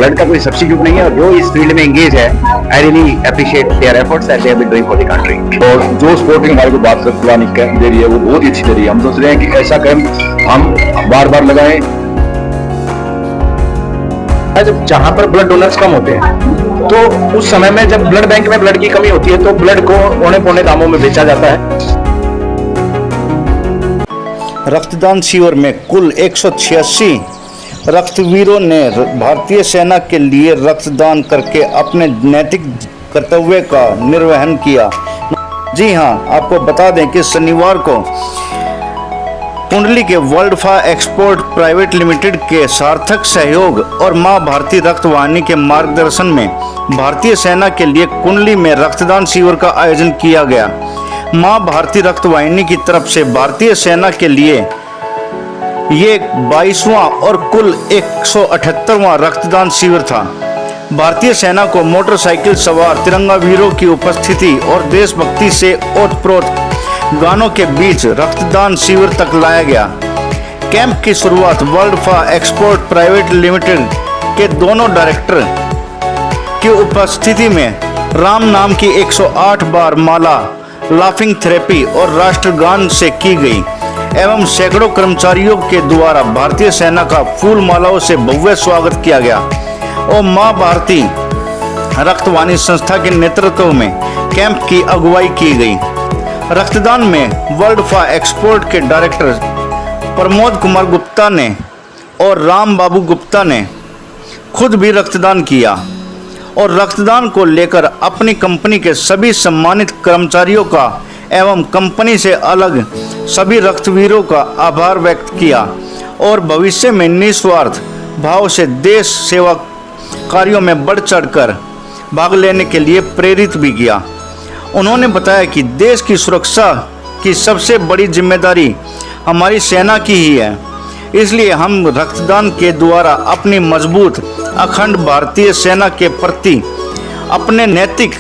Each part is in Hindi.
ब्लड का कोई सब्स्टिट्यूट नहीं है, और जो इस फील्ड में एंगेज है, I really appreciate their efforts that they have been doing for the country. और जो स्पोर्टिंग हमारे को बात पुरानी कैंप दे रही है वो बहुत ही अच्छी दे रही है। हम सोच रहे हैं कि ऐसा कैंप हम बार बार लगाएं। जब जहां पर ब्लड डोनर्स कम होते हैं तो उस समय में जब ब्लड बैंक में ब्लड की कमी होती है तो ब्लड को औने पौने दामों में बेचा जाता है। रक्तदान शिविर में कुल 186 रक्तवीरों ने भारतीय सेना के लिए रक्तदान करके अपने नैतिक कर्तव्य का निर्वहन किया। जी हां, आपको बता दें कि शनिवार को कुंडली के वर्ल्ड फा एक्सपोर्ट प्राइवेट लिमिटेड के सार्थक सहयोग और मां भारती रक्तवाहिनी के मार्गदर्शन में भारतीय सेना के लिए कुंडली में रक्तदान शिविर का आयोजन किया गया। मां भारती रक्तवाहिनी की तरफ से भारतीय सेना के लिए ये 22वां और कुल 178वां रक्तदान शिविर था। भारतीय सेना को मोटरसाइकिल सवार तिरंगा वीरों की उपस्थिति और देशभक्ति से ओतप्रोत गानों के बीच रक्तदान शिविर तक लाया गया। कैंप की शुरुआत वर्ल्ड फा एक्सपोर्ट प्राइवेट लिमिटेड के दोनों डायरेक्टर की उपस्थिति में राम नाम की 108 बार माला, लाफिंग थेरेपी और राष्ट्रगान से की गई एवं सैकड़ों कर्मचारियों के द्वारा भारतीय सेना का फूल मालाओं से भव्य स्वागत किया गया और मां भारती रक्तवाहिनी संस्था के नेतृत्व में कैंप की अगुवाई की गई। रक्तदान में वर्ल्ड फा एक्सपोर्ट के डायरेक्टर प्रमोद कुमार गुप्ता ने और राम बाबू गुप्ता ने खुद भी रक्तदान किया और रक्तदान को लेकर अपनी कंपनी के सभी सम्मानित कर्मचारियों का एवं कंपनी से अलग सभी रक्तवीरों का आभार व्यक्त किया और भविष्य में निस्वार्थ भाव से देश सेवा कार्यों में बढ़ चढ़कर भाग लेने के लिए प्रेरित भी किया। उन्होंने बताया कि देश की सुरक्षा की सबसे बड़ी जिम्मेदारी हमारी सेना की ही है, इसलिए हम रक्तदान के द्वारा अपनी मजबूत अखंड भारतीय सेना के प्रति अपने नैतिक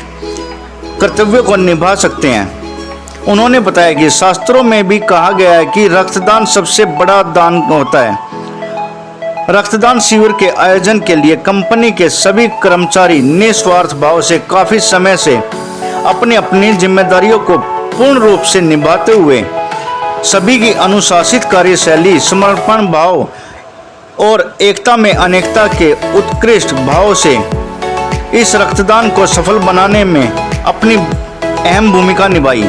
कर्तव्यों को निभा सकते हैं। उन्होंने बताया कि शास्त्रों में भी कहा गया है कि रक्तदान सबसे बड़ा दान होता है। रक्तदान शिविर के आयोजन के लिए कंपनी के सभी कर्मचारी निस्वार्थ भाव से काफी समय से अपनी अपनी जिम्मेदारियों को पूर्ण रूप से निभाते हुए सभी की अनुशासित कार्यशैली, समर्पण भाव और एकता में अनेकता के उत्कृष्ट भाव से इस रक्तदान को सफल बनाने में अपनी अहम भूमिका निभाई।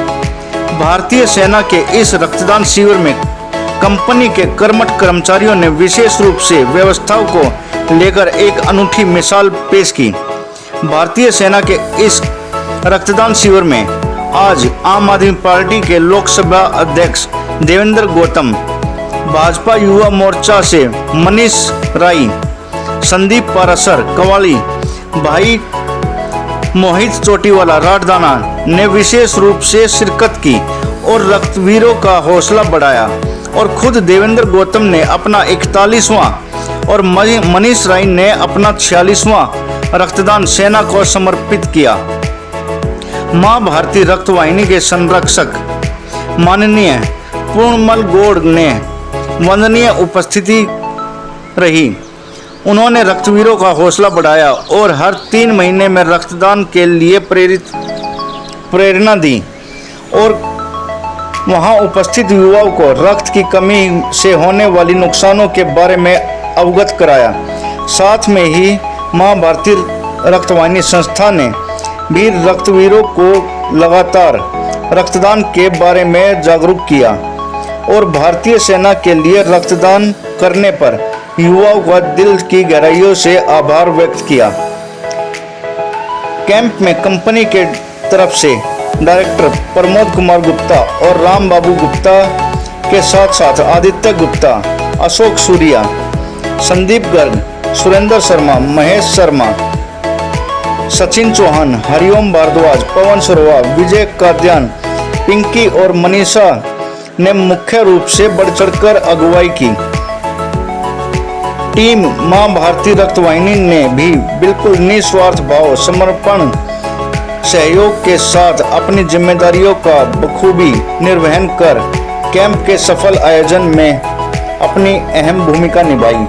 भारतीय सेना के इस रक्तदान शिविर में कंपनी के कर्मठ कर्मचारियों ने विशेष रूप से व्यवस्थाओं को लेकर एक अनूठी मिसाल पेश की। भारतीय सेना के इस रक्तदान शिविर में आज आम आदमी पार्टी के लोकसभा अध्यक्ष देवेंद्र गौतम, भाजपा युवा मोर्चा से मनीष राय, संदीप पारासर कवाली, भाई मोहित चोटीवाला राठदाना ने विशेष रूप से शिरकत की और रक्तवीरों का हौसला बढ़ाया और खुद देवेंद्र गौतम ने अपना 41वां और मनीष राय ने अपना 46वां रक्तदान सेना को समर्पित किया। मां भारती रक्तवाहिनी के संरक्षक माननीय पूर्णमल गौड़ ने वंदनीय उपस्थिति रही। उन्होंने रक्तवीरों का हौसला बढ़ाया और हर 3 महीने में रक्तदान के लिए प्रेरणा दी और वहां उपस्थित युवाओं को रक्त की कमी से होने वाली नुकसानों के बारे में अवगत कराया। साथ में ही मां भारती रक्तवाहिनी संस्था ने भी रक्तवीरों को लगातार रक्तदान के बारे में जागरूक किया और भारतीय सेना के लिए रक्तदान करने पर युवाओं का दिल की गहराइयों से आभार व्यक्त किया। कैंप में कंपनी के तरफ से डायरेक्टर प्रमोद कुमार गुप्ता और राम बाबू गुप्ता के साथ साथ आदित्य गुप्ता, अशोक सूर्या, संदीप गर्ग, सुरेंद्र शर्मा, महेश शर्मा, सचिन चौहान, हरिओम भारद्वाज, पवन सरवा, विजय काद्यान, पिंकी और मनीषा ने मुख्य रूप से बढ़ चढ़कर अगुवाई की। टीम मां भारती रक्तवाहिनी ने भी बिल्कुल निस्वार्थ भाव, समर्पण, सहयोग के साथ अपनी जिम्मेदारियों का बखूबी निर्वहन कर कैंप के सफल आयोजन में अपनी अहम भूमिका निभाई।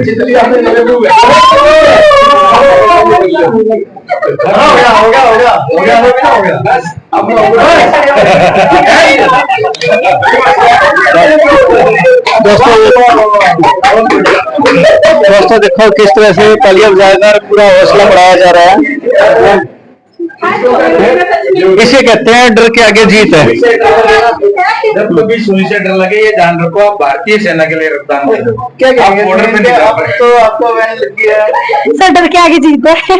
दोस्तों देखो किस तरह से तालियां बजाकर पूरा हौसला बढ़ाया जा रहा है। इसे कहते हैं डर के आगे जीत है। जब कभी सुई से डर लगे ये जान रखो आप भारतीय सेना के लिए रक्तदान करो। क्या कहेंगे? बॉर्डर पे निकल पड़े। तो आपको वैन लगी है सर, डर के आगे जीत है।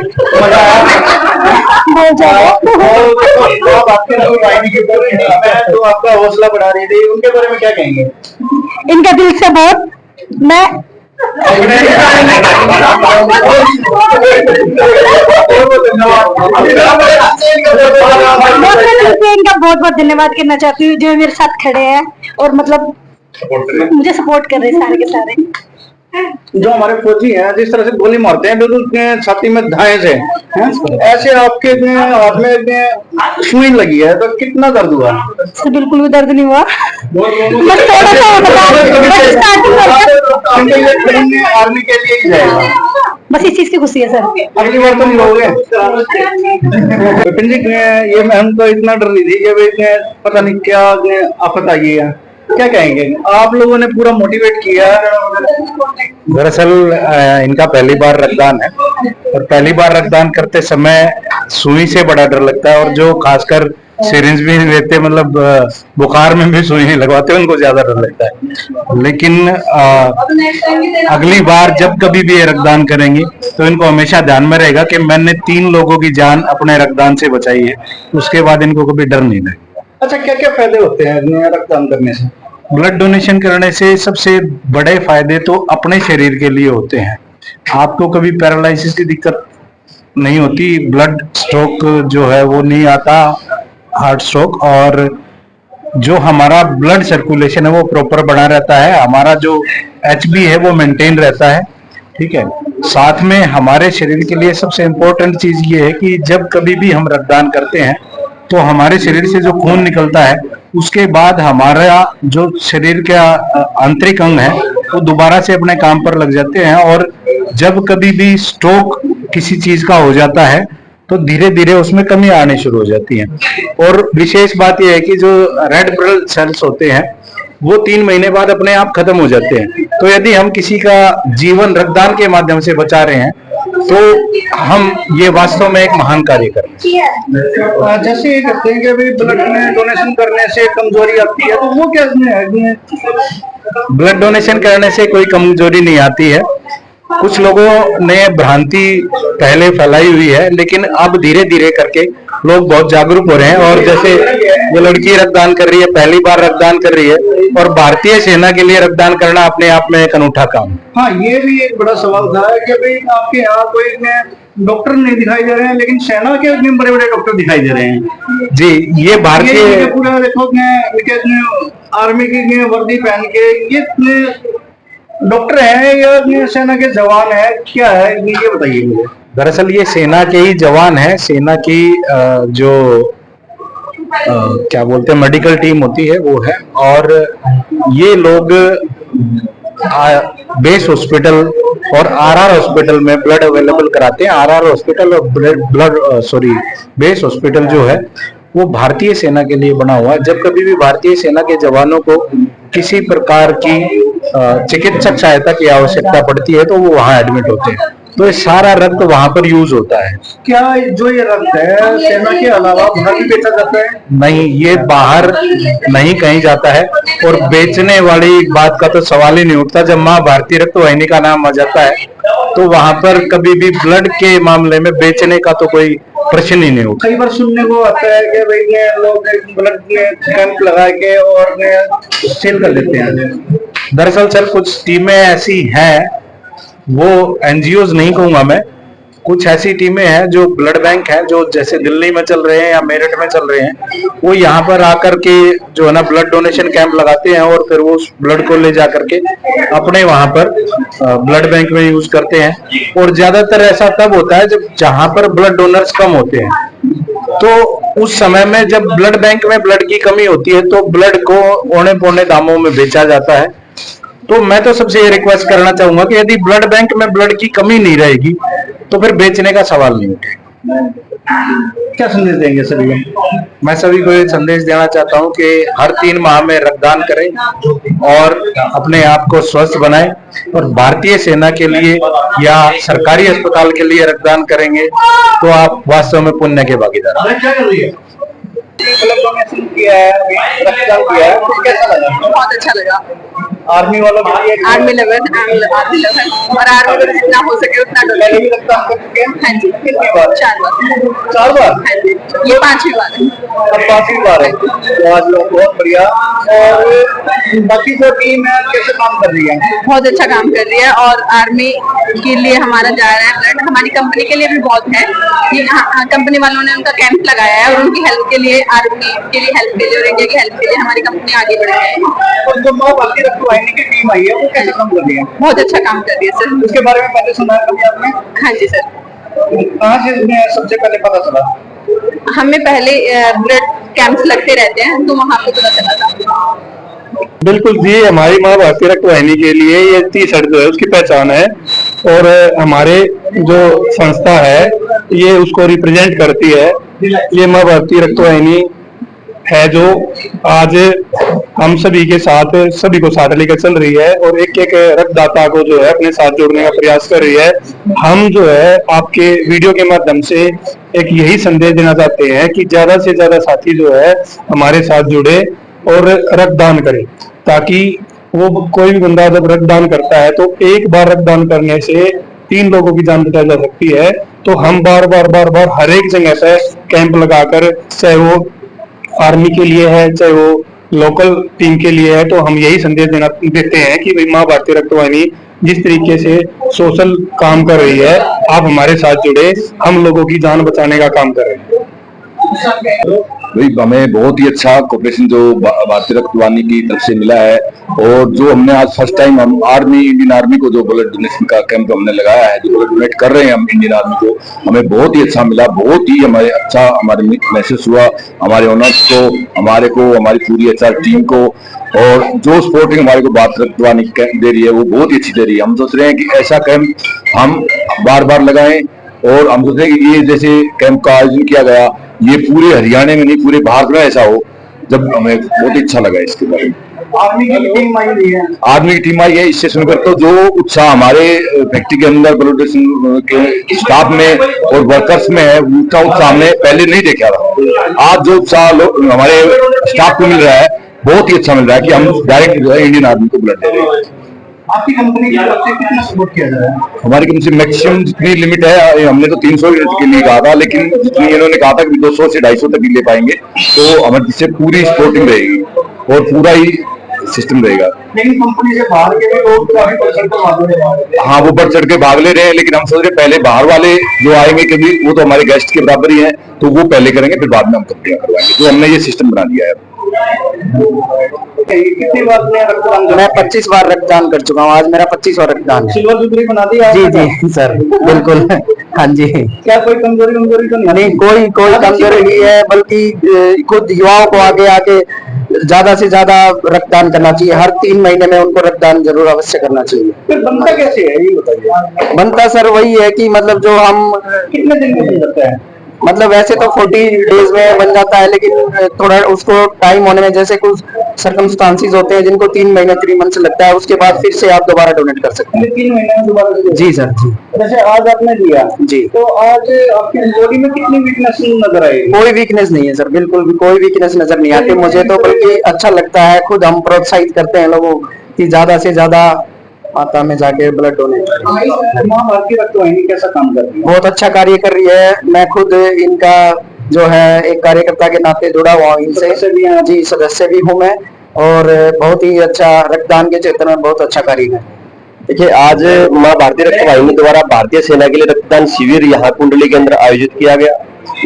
बहुत ज्यादा। तो आपके आईडी के ऊपर तो आपका हौसला बढ़ा रही थी, उनके बारे में क्या कहेंगे? इनका दिल से बहुत मैं इनका बहुत बहुत धन्यवाद करना चाहती हूँ जो मेरे साथ खड़े हैं और मतलब मुझे सपोर्ट कर रहे हैं सारे के सारे। जो हमारे फौजी हैं जिस तरह से गोली मारते हैं बिल्कुल छाती में धाए से, ऐसे आपके हाथ में सुई लगी है तो कितना दर्द हुआ? सर बिल्कुल भी दर्द नहीं हुआ, बस थोड़ा सा आर्मी के लिए ही जाएगा, बस इस चीज की खुशी है सर। अगली बार तो नहीं होगे। विपिन जी ये मैम तो इतना डर रही थी कि पता नहीं क्या आफत आई है, क्या कहेंगे? आप लोगों ने पूरा मोटिवेट किया। दरअसल इनका पहली बार रक्तदान है और पहली बार रक्तदान करते समय सुई से बड़ा डर लगता है और जो खासकर सिरिंज भी नहीं देते, मतलब बुखार में भी सुई नहीं लगवाते, उनको ज्यादा डर लगता है। लेकिन अगली बार जब कभी भी ये रक्तदान करेंगे तो इनको हमेशा ध्यान में रहेगा कि मैंने 3 लोगों की जान अपने रक्तदान से बचाई है, उसके बाद इनको कभी डर नहीं लगेगा। अच्छा, क्या क्या फायदे होते हैं रक्तदान करने से? ब्लड डोनेशन करने से सबसे बड़े फायदे तो अपने शरीर के लिए होते हैं। आपको कभी पैरालिसिस की दिक्कत नहीं होती, ब्लड स्ट्रोक जो है वो नहीं आता, हार्ट स्ट्रोक, और जो हमारा ब्लड सर्कुलेशन है वो प्रॉपर बना रहता है, हमारा जो HB है वो मेंटेन रहता है। ठीक है, साथ में हमारे शरीर के लिए सबसे इम्पोर्टेंट चीज ये है कि जब कभी भी हम रक्तदान करते हैं तो हमारे शरीर से जो खून निकलता है उसके बाद हमारा जो शरीर का आंतरिक अंग है वो दोबारा से अपने काम पर लग जाते हैं, और जब कभी भी स्ट्रोक किसी चीज का हो जाता है तो धीरे धीरे उसमें कमी आने शुरू हो जाती है। और विशेष बात यह है कि जो रेड ब्लड सेल्स होते हैं वो 3 महीने बाद अपने आप खत्म हो जाते हैं। तो यदि हम किसी का जीवन रक्तदान के माध्यम से बचा रहे हैं तो हम ये वास्तव में एक महान कार्य कर रहे हैं। जैसे ये कहते हैं कि भाई ब्लड में डोनेशन करने से कमजोरी आती है, तो वो क्या है? ब्लड डोनेशन करने से कोई कमजोरी नहीं आती है। कुछ लोगों ने भ्रांति पहले फैलाई हुई है, लेकिन अब धीरे धीरे करके लोग बहुत जागरूक हो रहे हैं। और जैसे ये लड़की रक्तदान कर रही है, पहली बार रक्तदान कर रही है, और भारतीय सेना के लिए रक्तदान करना अपने आप में एक अनूठा काम है। हाँ, ये भी एक बड़ा सवाल था कि भाई आपके यहाँ कोई डॉक्टर नहीं दिखाई दे रहे हैं, लेकिन सेना के बड़े बड़े डॉक्टर दिखाई दे रहे हैं। जी, ये भारतीय पूरा देखो आर्मी की वर्दी पहन के ये डॉक्टर है या सेना के जवान है, क्या है ये बताइए मुझे। दरअसल ये सेना के ही जवान है, सेना की जो क्या बोलते हैं मेडिकल टीम होती है वो है, और ये लोग बेस हॉस्पिटल और RR हॉस्पिटल में ब्लड अवेलेबल कराते हैं। RR हॉस्पिटल और बेस हॉस्पिटल जो है वो भारतीय सेना के लिए बना हुआ है। जब कभी भी भारतीय सेना के जवानों को किसी प्रकार की चिकित्सक सहायता की आवश्यकता पड़ती है तो वो वहाँ एडमिट होते हैं, तो ये सारा रक्त वहाँ पर यूज होता है। क्या जो ये रक्त है सेना के अलावा बाहर भी बेचा जाता है? नहीं, ये बाहर नहीं कहीं जाता है, और बेचने वाली बात का तो सवाल ही नहीं उठता। जब माँ भारतीय रक्त वाहिनी का नाम आ जाता है तो वहाँ पर कभी भी ब्लड के मामले में बेचने का तो कोई प्रश्न ही नहीं उठता। कई बार सुनने को आता है कि भाई ये लोग ब्लड में कैंप लगा के और सेल कर देते हैं। दरअसल सर कुछ टीमें ऐसी हैं, वो NGOs नहीं कहूंगा मैं, कुछ ऐसी टीमें हैं जो ब्लड बैंक हैं, जो जैसे दिल्ली में चल रहे हैं या मेरठ में चल रहे हैं, वो यहाँ पर आकर के जो है ना ब्लड डोनेशन कैंप लगाते हैं और फिर वो उस ब्लड को ले जा करके अपने वहां पर ब्लड बैंक में यूज करते हैं। और ज्यादातर ऐसा तब होता है जब जहां पर ब्लड डोनर्स कम होते हैं, तो उस समय में जब ब्लड बैंक में ब्लड की कमी होती है तो ब्लड को औने पौने दामों में बेचा जाता है। तो मैं तो सबसे ये रिक्वेस्ट करना चाहूंगा कि यदि ब्लड बैंक में ब्लड की कमी नहीं रहेगी तो फिर बेचने का सवाल नहीं उठेगा। क्या संदेश देंगे सभी को? मैं सभी को ये संदेश देना चाहता हूँ कि हर 3 माह में रक्तदान करें और अपने आप को स्वस्थ बनाएं, और भारतीय सेना के लिए या सरकारी अस्पताल के लिए रक्तदान करेंगे तो आप वास्तव में पुण्य के भागीदार हैं। क्या कर रही है? ब्लड डोनेशन किया है, रक्तदान किया है, तो कैसा लगा? बहुत अच्छा लगा। आर्मी वालों के लिए आर्मी लेवल और आर्मी में जितना हो सके उतना पहले डोनेट। भी रक्तदान कर चुके हैं? हाँ जी, कितनी बार? 4 बार। 4 बार? हाँ जी, ये 5वीं बार है। अब 5वीं बार है। तो आज लोग बहुत बढ़िया। और बाकी जो टीम है कैसे काम कर रही है? बहुत अच्छा काम कर रही है और आर्मी के लिए हमारा जा रहा है ब्लड, हमारी कंपनी के लिए भी बहुत है। ये कंपनी वालों ने उनका कैंप लगाया है और उनकी हेल्प के लिए, आर्मी के लिए हेल्प के लिए और इंडिया की हेल्प के लिए हमारी कंपनी आगे बढ़ रही है। और जो माँ भारतीय रक्तवाहिनी की टीम आई है वो कैसे काम कर रही है? बहुत अच्छा काम कर रही है सर। उसके बारे में पहले सुना है कभी आपने? हाँ जी सर, कहाँ से इसमें सबसे पहले पता चला? हमें पहले ब्लड कैंप्स लगते रहते हैं तो वहाँ पे पता चला था। बिल्कुल जी, हमारी माँ भारतीय रक्तवाहिनी के लिए ये टी-शर्ट जो है उसकी पहचान है, और हमारे जो संस्था है ये उसको रिप्रेजेंट करती है। ये माँ भारतीय रक्तवाहिनी है जो आज हम सभी के साथ, सभी को साथ लेकर चल रही है और एक एक रक्तदाता को जो है अपने साथ जोड़ने का प्रयास कर रही है। हम जो है आपके वीडियो के माध्यम से एक यही संदेश देना चाहते हैं कि ज्यादा से ज्यादा साथी जो है हमारे साथ जुड़े और रक्तदान करें, ताकि वो कोई भी बंदा जब रक्तदान करता है तो एक बार रक्तदान करने से 3 लोगों की जान बचाई जा सकती है। तो हम बार बार हर एक जगह पे कैंप लगाकर, चाहे वो आर्मी के लिए है चाहे वो लोकल टीम के लिए है, तो हम यही संदेश देते हैं कि भाई माँ भारतीय रक्तवाहिनी जिस तरीके से सोशल काम कर रही है, आप हमारे साथ जुड़े, हम लोगों की जान बचाने का काम कर रहे हैं। भाई हमें बहुत ही अच्छा कोऑपरेशन जो भारतीय रक्तवाहिनी की तरफ से मिला है, और जो हमने आज फर्स्ट टाइम हम इंडियन आर्मी को जो ब्लड डोनेशन का कैंप हमने लगाया है, जो ब्लड डोनेट कर रहे हैं हम इंडियन आर्मी को, हमें बहुत ही अच्छा मिला, बहुत ही हमारे अच्छा हमारे महसूस हुआ, हमारे ओनर्स को, हमारे को, हमारी पूरी HR टीम को, और जो सपोर्टिंग हमारे को भारतीय रक्तवाहिनी कैंप दे रही है वो बहुत ही अच्छी दे रही है। हम सोच रहे हैं कि ऐसा कैंप हम बार बार लगाएं, और हम सोच रहे हैं कि ये जैसे कैंप का आयोजन किया गया ये पूरे हरियाणा में नहीं पूरे भारत में ऐसा हो, जब हमें बहुत ही अच्छा लगा इसके बारे में। आर्मी की टीम आई हुई है। आर्मी की टीम आई है, इससे सुनकर तो जो उत्साह हमारे फैक्ट्री के अंदर ब्लड डोनेशन के स्टाफ में और वर्कर्स में है, उसका उत्साह हमने पहले नहीं देखा था। आज जो उत्साह हमारे स्टाफ को मिल रहा है बहुत ही अच्छा मिल रहा है कि हम डायरेक्ट जो है इंडियन आर्मी को ब्लड दे रहे हैं। आपकी कंपनी की तरफ से कितना सपोर्ट किया जा रहा है? हमारी कंपनी से मैक्सिमम जितनी लिमिट है, हमने तो 300 के लिए कहा था, लेकिन जितनी इन्होंने कहा था कि 200 से 250 तक ले पाएंगे, तो हमारे जिससे पूरी सपोर्टिंग रहेगी और पूरा ही सिस्टम रहेगा। लेकिन कंपनी से बाहर के भी लोग काफी बढ़ चढ़ कर भाग रहे हैं। हाँ, वो बढ़ चढ़ के भाग ले रहे हैं, लेकिन हम सोच रहे पहले बाहर वाले जो आएंगे, क्योंकि वो तो हमारे गेस्ट के बराबर ही हैं, तो वो पहले करेंगे, फिर बाद में हम कंपनियां करवाएंगे, जो हमने ये सिस्टम बना दिया है। कितनी बार आपने रक्तदान किया? मैं 25 बार रक्तदान कर चुका हूँ। आज मेरा 25वां रक्तदान है। सिल्वर जुबली बना दिया जी आपने? जी सर, बिल्कुल। हाँ जी। क्या कोई कमजोरी तो नहीं? नहीं, कोई कमजोरी नहीं है, बल्कि खुद युवाओं को आगे आके ज्यादा से ज्यादा रक्तदान करना चाहिए। हर 3 महीने में उनको रक्तदान जरूर अवश्य करना चाहिए। फिर बनता कैसे है ये बताइए। बनता सर वही है कि मतलब जो हम कितने दिन में बनता है? मतलब वैसे तो 40 डेज में बन जाता है, लेकिन थोड़ा उसको टाइम होने में, जैसे कुछ सर्कमस्टांसेस होते हैं जिनको 3 महीने 3 मंथ लगता है, उसके बाद फिर से आप दोबारा डोनेट कर सकते हैं। 3 महीने में दोबारा से? जी सर जी। जैसे आज आपने दिया जी, तो आज आपकी बॉडी में कितनी वीकनेस नजर आई? कोई वीकनेस नहीं है सर, बिल्कुल भी कोई वीकनेस नजर नहीं आती मुझे तो, बल्कि अच्छा लगता है। खुद हम प्रोत्साहित करते हैं लोगों की ज्यादा से ज्यादा मात्रा में जाके ब्लड डोनेट करें। माँ भारतीय रक्तवाहिनी कैसा काम कर रही है? बहुत अच्छा कार्य कर रही है। मैं खुद इनका जो है एक कार्यकर्ता के नाते जुड़ा हुआ हूँ इनसे। सदस्य भी हैं? जी, सदस्य भी हूँ मैं, और बहुत ही अच्छा रक्तदान के क्षेत्र में बहुत अच्छा कार्य है। देखिए, आज माँ भारतीय रक्तवाहिनी द्वारा भारतीय सेना के लिए रक्तदान शिविर यहाँ कुंडली के अंदर आयोजित किया गया।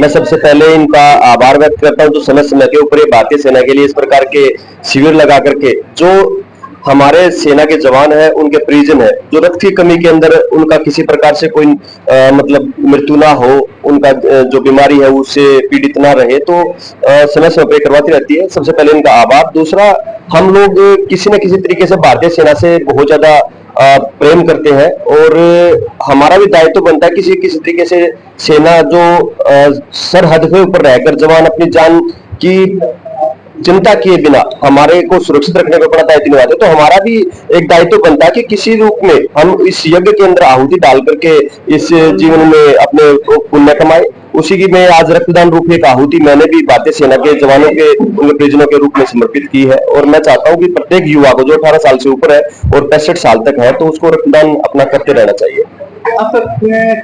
मैं सबसे पहले इनका आभार व्यक्त करता हूँ, जो समय समय के ऊपर भारतीय सेना के लिए इस प्रकार के शिविर लगा करके जो हमारे सेना के जवान हैं, उनके परिजन है, जो रक्त की कमी के अंदर उनका किसी प्रकार से कोई मतलब मृत्यु ना हो, उनका जो बीमारी है उससे पीड़ित ना रहे, तो समय समय पर करवाती रहती है। सबसे पहले इनका आभार। दूसरा, हम लोग किसी न किसी तरीके से भारतीय सेना से बहुत ज्यादा प्रेम करते हैं और हमारा भी दायित्व बनता है किसी किसी तरीके से सेना जो सरहद के ऊपर रहकर जवान अपनी जान की चिंता किए बिना हमारे को सुरक्षित रखने पर बड़ा दायित्व निभाते, तो हमारा भी एक दायित्व बनता है कि किसी रूप में हम इस यज्ञ के अंदर आहुति डाल करके इस जीवन में अपने पुण्य कमाए। उसी की मैं आज रक्तदान रूप एक आहुति मैंने भी भारतीय सेना के जवानों के उनके परिजनों के रूप में समर्पित की है। और मैं चाहता हूं कि प्रत्येक युवा को जो 18 साल से ऊपर है और 65 साल तक है, तो उसको रक्तदान अपना करते रहना चाहिए। अब तक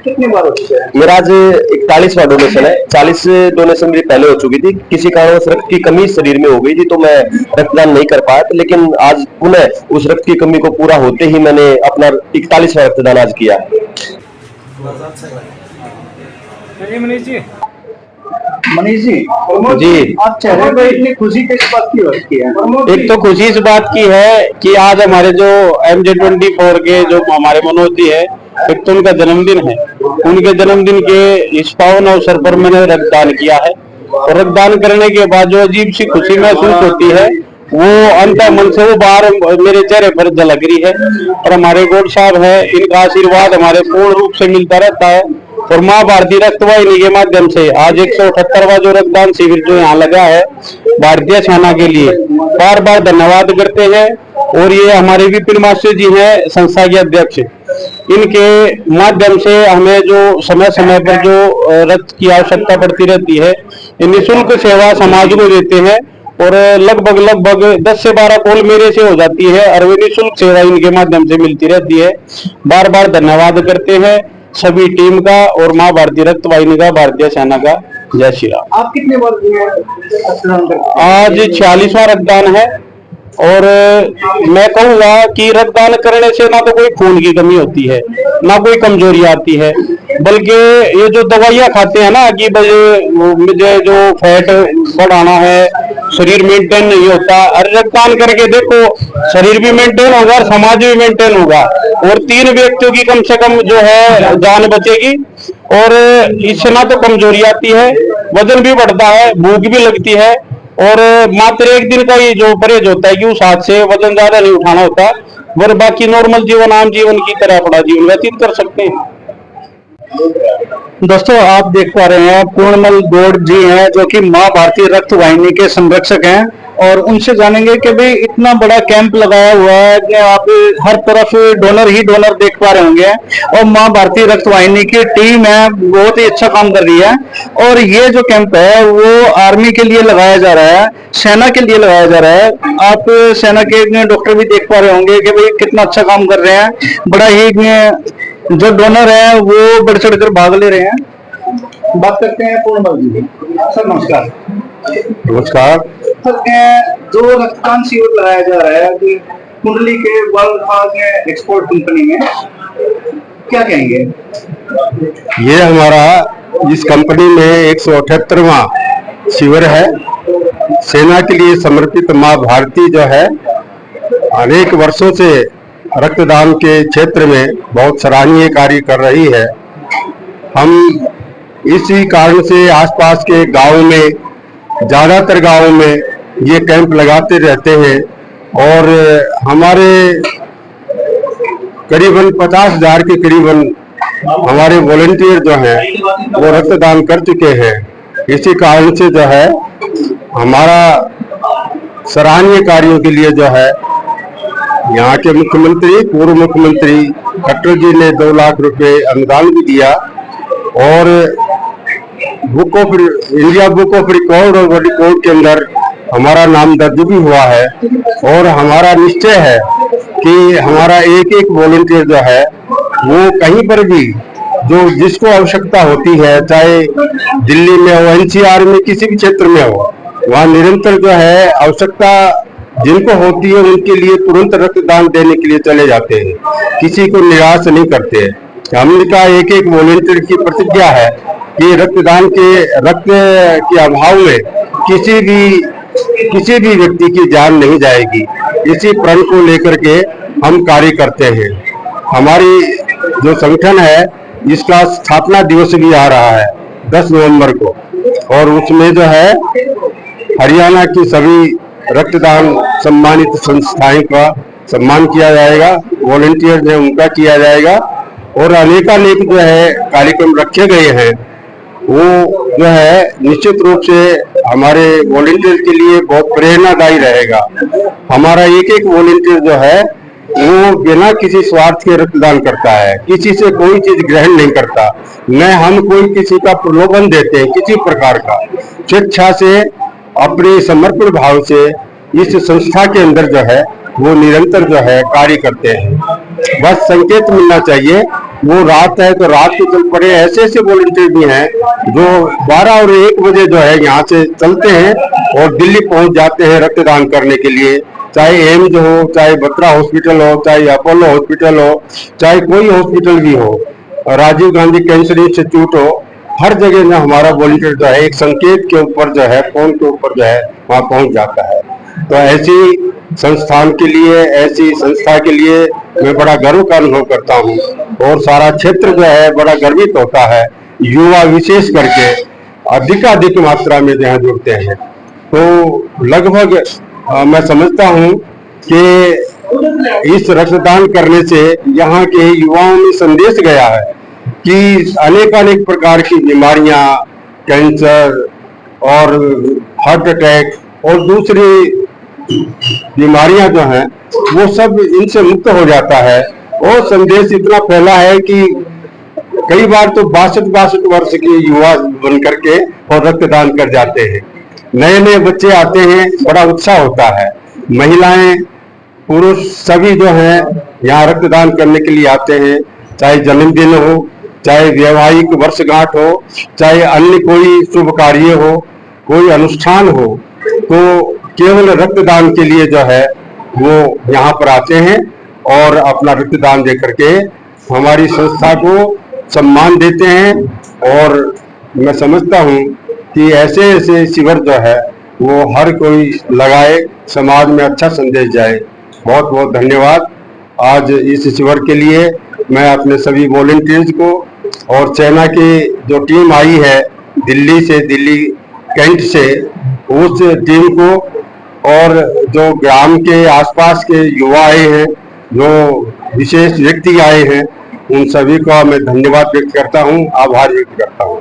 कितनी बार हो चुका है? मेरा आज 41वां डोनेशन है। 40 डोनेशन मेरी पहले हो चुकी थी, किसी कारणवश रक्त की कमी शरीर में हो गई थी तो मैं रक्तदान नहीं कर पाया, लेकिन आज पुनः उस रक्त की कमी को पूरा होते ही मैंने अपना 41वां रक्तदान आज किया। मनीष जी, जी, आप चेहरे पर इतनी खुशी किस बात की होती है? एक तो खुशी इस बात की है कि आज हमारे जो MJ-24 के जो हमारे मनोज जी है, एक तो उनका जन्मदिन है। उनके जन्मदिन के इस पावन अवसर पर मैंने रक्तदान किया है और रक्तदान करने के बाद जो अजीब सी खुशी महसूस होती है वो अंतः मन से वो बाहर मेरे चेहरे पर झलक रही है। और हमारे गौड साहब है, इनका आशीर्वाद हमारे पूर्ण रूप से मिलता रहता है। और माँ भारतीय रक्त वाहिनी के माध्यम से आज 178वां जो रक्तदान शिविर जो यहाँ लगा है भारतीय सेना के लिए, बार बार धन्यवाद करते हैं। और ये हमारे विपिन मास्टर जी हैं, संस्था के अध्यक्ष, इनके माध्यम से हमें जो समय समय पर जो रक्त की आवश्यकता पड़ती रहती है, ये निःशुल्क सेवा समाज को देते हैं। और लगभग 10 से 12 कॉल मेरे से हो जाती है और वे निःशुल्क सेवा इनके माध्यम से मिलती रहती है। बार बार धन्यवाद करते हैं सभी टीम का और माँ भारतीय रक्त वाहिनी का, भारतीय सेना का। जय श्री राम। आप कितने बार रक्तदान करते हैं? आज 46वां रक्तदान है और मैं कहूँगा कि रक्तदान करने से ना तो कोई खून की कमी होती है, ना कोई कमजोरी आती है, बल्कि ये जो दवाइयाँ खाते हैं ना कि मुझे जो फैट बढ़ाना है, शरीर मेंटेन नहीं होता, और रक्तदान करके देखो शरीर भी मेंटेन होगा और समाज भी मेंटेन होगा और 3 व्यक्तियों की कम से कम जो है जान बचेगी। और इससे ना तो कमजोरी आती है, वजन भी बढ़ता है, भूख भी लगती है और मात्र 1 दिन का ही जो परहेज होता है कि उस हाथ से वजन ज्यादा नहीं उठाना होता, और बाकी नॉर्मल जीवन आम जीवन की तरह अपना जीवन व्यतीत कर सकते हैं। दोस्तों, आप देख पा रहे हैं पूर्णमल गौड़ जी हैं जो कि माँ भारतीय रक्त वाहिनी के संरक्षक हैं, और उनसे जानेंगे कि भाई इतना बड़ा कैंप लगाया हुआ है कि आप हर तरफ डोनर ही डोनर देख पा रहे होंगे, और माँ भारतीय रक्त वाहिनी की टीम है बहुत ही अच्छा काम कर रही है। और ये जो कैंप है वो आर्मी के लिए लगाया जा रहा है, सेना के लिए लगाया जा रहा है। आप सेना के डॉक्टर भी देख पा रहे होंगे कि भाई कितना अच्छा काम कर रहे हैं, बड़ा ही जो डोनर है वो बढ़ चढ़ कर भाग ले रहे हैं। बात करते हैं पूर्णमल जी। सर नमस्कार। नमस्कार। जो रक्तदान शिविर लगाया जा रहा है कि कुंडली के वर्ल्ड एक्सपोर्ट कंपनी में, क्या कहेंगे? ये हमारा इस कंपनी में 178वां शिविर है। सेना के लिए समर्पित माँ भारती जो है अनेक वर्षों से रक्तदान के क्षेत्र में बहुत सराहनीय कार्य कर रही है। हम इसी कारण से आसपास के गांवों में, ज्यादातर गांवों में ये कैंप लगाते रहते हैं और हमारे करीबन 50,000 के करीबन हमारे वॉलंटियर जो हैं वो रक्तदान कर चुके हैं। इसी कारण से जो है हमारा सराहनीय कार्यों के लिए जो है यहाँ के मुख्यमंत्री, पूर्व मुख्यमंत्री खट्टर जी ने 2 लाख रुपए अनुदान भी दिया और इंडिया बुक ऑफ रिकॉर्ड और वर्ल्ड रिकॉर्ड के अंदर हमारा नाम दर्ज भी हुआ है। और हमारा निश्चय है कि हमारा एक एक वॉलंटियर जो है वो कहीं पर भी जो जिसको आवश्यकता होती है, चाहे दिल्ली में हो, NCR में, किसी भी क्षेत्र में हो, वहाँ निरंतर जो है आवश्यकता जिनको होती है उनके लिए तुरंत रक्तदान देने के लिए चले जाते हैं, किसी को निराश नहीं करते हैं। हमने का एक एक वॉलंटियर की प्रतिज्ञा है कि रक्तदान रक्त के अभाव में किसी भी व्यक्ति की जान नहीं जाएगी। इसी प्रण को लेकर के हम कार्य करते हैं। हमारी जो संगठन है इसका स्थापना दिवस भी आ रहा है 10 नवंबर को, और उसमें जो है हरियाणा की सभी रक्तदान सम्मानित संस्थाएं का सम्मान किया जाएगा, वॉलंटियर है उनका किया जाएगा, और अनेकानेक जो है कार्यक्रम रखे गए हैं वो जो है निश्चित रूप से हमारे वॉलंटियर के लिए बहुत प्रेरणादायी रहेगा। हमारा एक एक वॉलंटियर जो है वो बिना किसी स्वार्थ के रक्तदान करता है, किसी से कोई चीज ग्रहण नहीं करता, न हम कोई किसी का प्रलोभन देते हैं किसी प्रकार का। स्वेच्छा से अपने समर्पण भाव से इस संस्था के अंदर जो है वो निरंतर जो है कार्य करते हैं। बस संकेत मिलना चाहिए, वो रात है तो रात को चल पड़े। ऐसे ऐसे वॉलंटियर भी हैं जो 12 और 1 बजे जो है यहाँ से चलते हैं और दिल्ली पहुंच जाते हैं रक्तदान करने के लिए, चाहे एम्स हो, चाहे बत्रा हॉस्पिटल हो, चाहे अपोलो हॉस्पिटल हो, चाहे कोई हॉस्पिटल भी हो, राजीव गांधी कैंसर इंस्टीट्यूट हो, हर जगह में हमारा वॉलंटियर जो है एक संकेत के ऊपर जो है फोन के ऊपर जो है वहाँ पहुंच जाता है। तो ऐसी संस्थान के लिए, ऐसी संस्था के लिए मैं बड़ा गर्व का अनुभव करता हूँ, और सारा क्षेत्र जो है बड़ा गर्वित होता है। युवा विशेष करके अधिकाधिक मात्रा में यहाँ जुड़ते हैं। तो लगभग मैं समझता हूँ कि इस रक्तदान करने से यहाँ के युवाओं में संदेश गया है कि अनेक प्रकार की बीमारियां, कैंसर और हार्ट अटैक और दूसरी बीमारियां जो हैं वो सब इनसे मुक्त हो जाता है। और संदेश इतना फैला है कि कई बार तो 62 वर्ष के युवा बन करके और रक्तदान कर जाते हैं। नए नए बच्चे आते हैं, बड़ा उत्साह होता है। महिलाएं, पुरुष सभी जो हैं यहाँ रक्तदान करने के लिए आते हैं, चाहे जन्मदिन हो, चाहे वैवाहिक वर्षगांठ हो, चाहे अन्य कोई शुभ कार्य हो, कोई अनुष्ठान हो, तो केवल रक्तदान के लिए जो है वो यहाँ पर आते हैं और अपना रक्तदान दे करके हमारी संस्था को सम्मान देते हैं। और मैं समझता हूँ कि ऐसे ऐसे शिविर जो है वो हर कोई लगाए, समाज में अच्छा संदेश जाए। बहुत बहुत धन्यवाद। आज इस शिविर के लिए मैं अपने सभी वॉलंटियर्स को और सेना की जो टीम आई है दिल्ली से, दिल्ली कैंट से, उस टीम को और जो ग्राम के आसपास के युवा आए हैं, जो विशेष व्यक्ति आए हैं, उन सभी का मैं धन्यवाद व्यक्त करता हूं, आभार व्यक्त करता हूं।